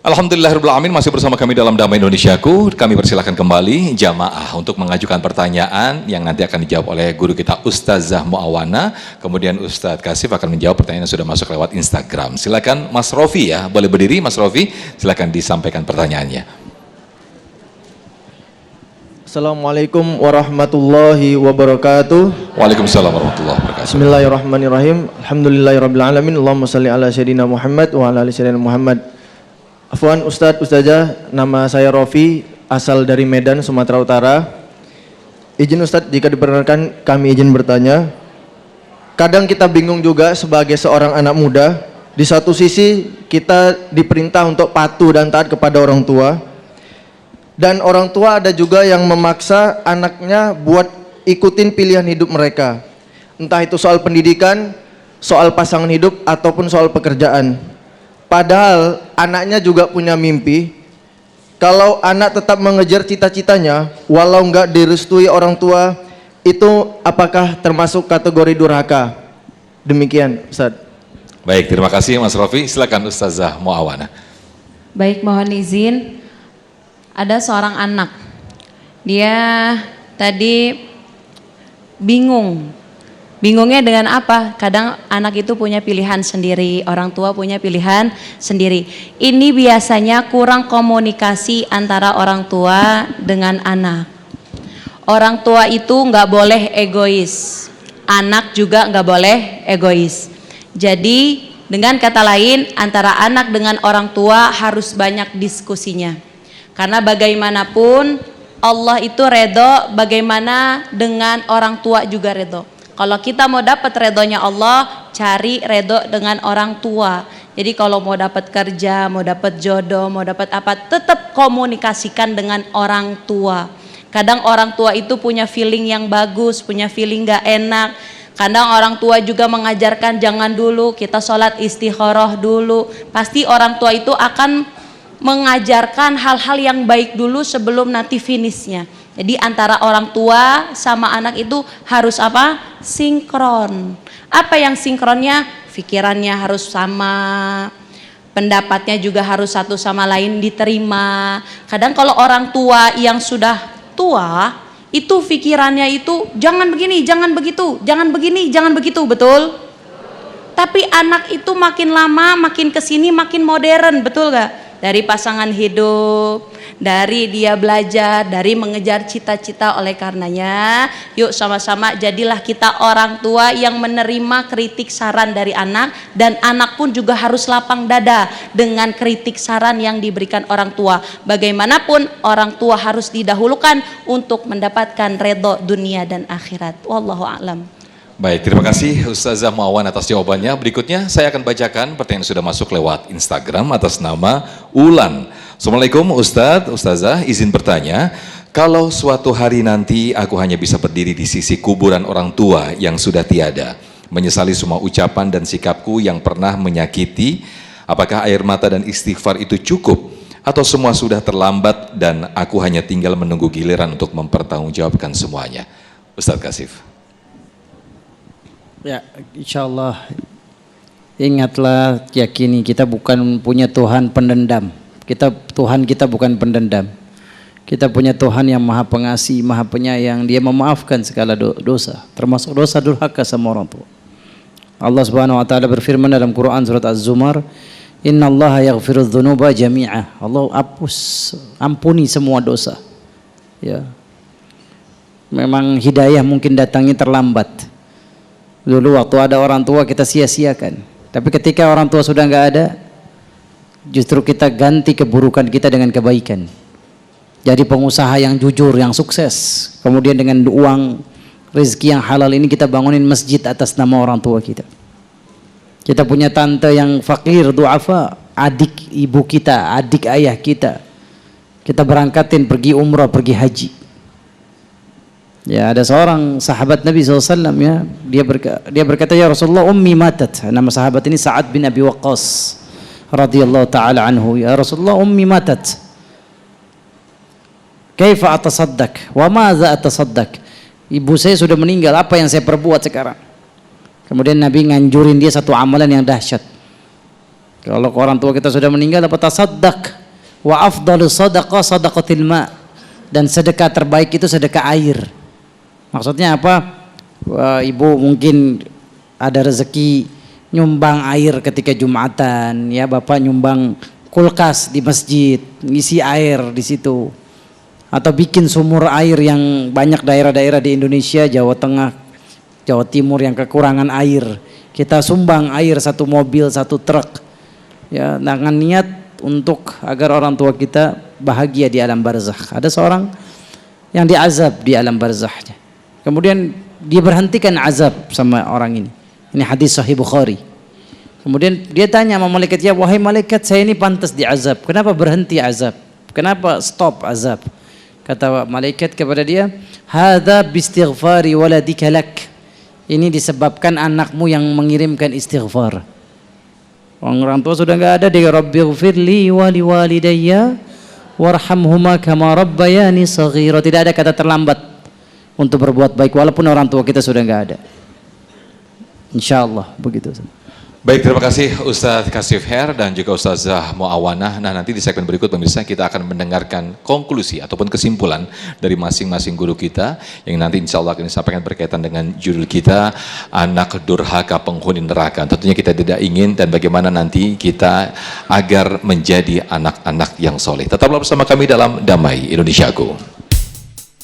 Alhamdulillahirabbil alamin, masih bersama kami dalam Damai Indonesiaku. Kami persilakan kembali jamaah untuk mengajukan pertanyaan yang nanti akan dijawab oleh guru kita Ustazah Muawana. Kemudian Ustadz Kasif akan menjawab pertanyaan yang sudah masuk lewat Instagram. Silakan Mas Rofi ya, boleh berdiri Mas Rofi, silakan disampaikan pertanyaannya. Assalamualaikum warahmatullahi wabarakatuh. Waalaikumsalam warahmatullahi wabarakatuh. Bismillahirrahmanirrahim. Alhamdulillahirabbil alamin. Allahumma shalli ala sayyidina Muhammad wa ala ali sayyidina Muhammad. Afwan Ustadz, Ustazah, nama saya Rofi, asal dari Medan, Sumatera Utara. Izin Ustadz, jika diperkenankan kami izin bertanya. Kadang kita bingung juga sebagai seorang anak muda. Di satu sisi kita diperintah untuk patuh dan taat kepada orang tua. Dan orang tua ada juga yang memaksa anaknya buat ikutin pilihan hidup mereka. Entah itu soal pendidikan, soal pasangan hidup, ataupun soal pekerjaan. Padahal anaknya juga punya mimpi. Kalau anak tetap mengejar cita-citanya, walau nggak direstui orang tua, itu apakah termasuk kategori durhaka? Demikian, Ustaz. Baik, terima kasih Mas Rofi. Silakan Ustazah Muawana. Baik, mohon izin. Ada seorang anak. Dia tadi bingung. Bingungnya dengan apa? Kadang anak itu punya pilihan sendiri, orang tua punya pilihan sendiri. Ini biasanya kurang komunikasi antara orang tua dengan anak. Orang tua itu nggak boleh egois, anak juga nggak boleh egois. Jadi dengan kata lain, antara anak dengan orang tua harus banyak diskusinya. Karena bagaimanapun Allah itu redho, bagaimana dengan orang tua juga redho. Kalau kita mau dapat redhonya Allah, cari redho dengan orang tua. Jadi kalau mau dapat kerja, mau dapat jodoh, mau dapat apa, tetap komunikasikan dengan orang tua. Kadang orang tua itu punya feeling yang bagus, punya feeling gak enak. Kadang orang tua juga mengajarkan jangan dulu, kita sholat istikharah dulu. Pasti orang tua itu akan mengajarkan hal-hal yang baik dulu sebelum nanti finishnya. Jadi antara orang tua sama anak itu harus apa? Sinkron. Apa yang sinkronnya? Pikirannya harus sama, pendapatnya juga harus satu sama lain diterima. Kadang kalau orang tua yang sudah tua, itu pikirannya itu jangan begini, jangan begitu, jangan begini, jangan begitu, betul? Tapi anak itu makin lama, makin kesini, makin modern, betul gak? Dari pasangan hidup, dari dia belajar, dari mengejar cita-cita. Oleh karenanya yuk sama-sama jadilah kita orang tua yang menerima kritik saran dari anak, dan anak pun juga harus lapang dada dengan kritik saran yang diberikan orang tua. Bagaimanapun orang tua harus didahulukan untuk mendapatkan redho dunia dan akhirat. Wallahu a'lam. Baik, terima kasih Ustazah Muawana atas jawabannya. Berikutnya saya akan bacakan pertanyaan yang sudah masuk lewat Instagram atas nama Ulan. Assalamualaikum Ustadz, Ustazah, izin bertanya, kalau suatu hari nanti aku hanya bisa berdiri di sisi kuburan orang tua yang sudah tiada, menyesali semua ucapan dan sikapku yang pernah menyakiti, apakah air mata dan istighfar itu cukup? Atau semua sudah terlambat dan aku hanya tinggal menunggu giliran untuk mempertanggungjawabkan semuanya? Ustadz Kasif. Ya, insyaallah ingatlah, yakini kita bukan punya Tuhan pendendam. Tuhan kita bukan pendendam. Kita punya Tuhan yang Maha Pengasih, Maha Penyayang. Dia memaafkan segala dosa, termasuk dosa durhaka sama orang tua. Allah Subhanahu wa taala berfirman dalam Quran surat Az-Zumar, "Innallaha yaghfirudz dzunuba jami'a." Allah ampuni semua dosa. Ya. Memang hidayah mungkin datangnya terlambat. Dulu waktu ada orang tua kita sia-siakan, tapi ketika orang tua sudah nggak ada, justru kita ganti keburukan kita dengan kebaikan. Jadi pengusaha yang jujur, yang sukses, kemudian dengan uang rezeki yang halal ini kita bangunin masjid atas nama orang tua kita. Kita punya tante yang fakir, duafa, adik ibu kita, adik ayah kita berangkatin pergi umrah, pergi haji. Ya, ada seorang sahabat Nabi SAW, ya, dia berkata, ya Rasulullah, ummi matat. Nama sahabat ini Sa'ad bin Abi Waqqas radhiyallahu ta'ala anhu. Ya Rasulullah, ummi matat. Kaifa atasaddaq? Wa madza atasaddaq? Ibu saya sudah meninggal, apa yang saya perbuat sekarang? Kemudian Nabi nganjurin dia satu amalan yang dahsyat. Kalau orang tua kita sudah meninggal, apa tasaddaq wa afdalu sadaqah sadaqatil ma, dan sedekah terbaik itu sedekah air. Maksudnya apa? Ibu mungkin ada rezeki nyumbang air ketika Jumatan, ya bapak nyumbang kulkas di masjid, ngisi air di situ, atau bikin sumur air yang banyak daerah-daerah di Indonesia, Jawa Tengah, Jawa Timur yang kekurangan air, kita sumbang air 1 mobil 1 truk, ya dengan niat untuk agar orang tua kita bahagia di alam barzakh. Ada seorang yang diazab di alam barzahnya, kemudian dia berhentikan azab sama orang ini. Ini hadis Sahih Bukhari. Kemudian dia tanya sama malaikat, ya wahai malaikat, saya ini pantas diazab, kenapa berhenti azab, kenapa stop azab? Kata malaikat kepada dia, hadza bistighfari waladika lak, ini disebabkan anakmu yang mengirimkan istighfar. Orang tua sudah enggak ada, dia rabbighfirli wa liwalidayya warhamhuma kama rabbayani shaghira. Tidak ada kata terlambat untuk berbuat baik walaupun orang tua kita sudah enggak ada. Insyaallah begitu. Baik, terima kasih Ustadz Kashif Her dan juga Ustazah Muawanah. Nah, nanti di segmen berikut pemirsa kita akan mendengarkan konklusi ataupun kesimpulan dari masing-masing guru kita yang nanti insya Allah akan disampaikan berkaitan dengan judul kita, anak durhaka penghuni neraka. Tentunya kita tidak ingin, dan bagaimana nanti kita agar menjadi anak-anak yang soleh. Tetaplah bersama kami dalam Damai Indonesiaku.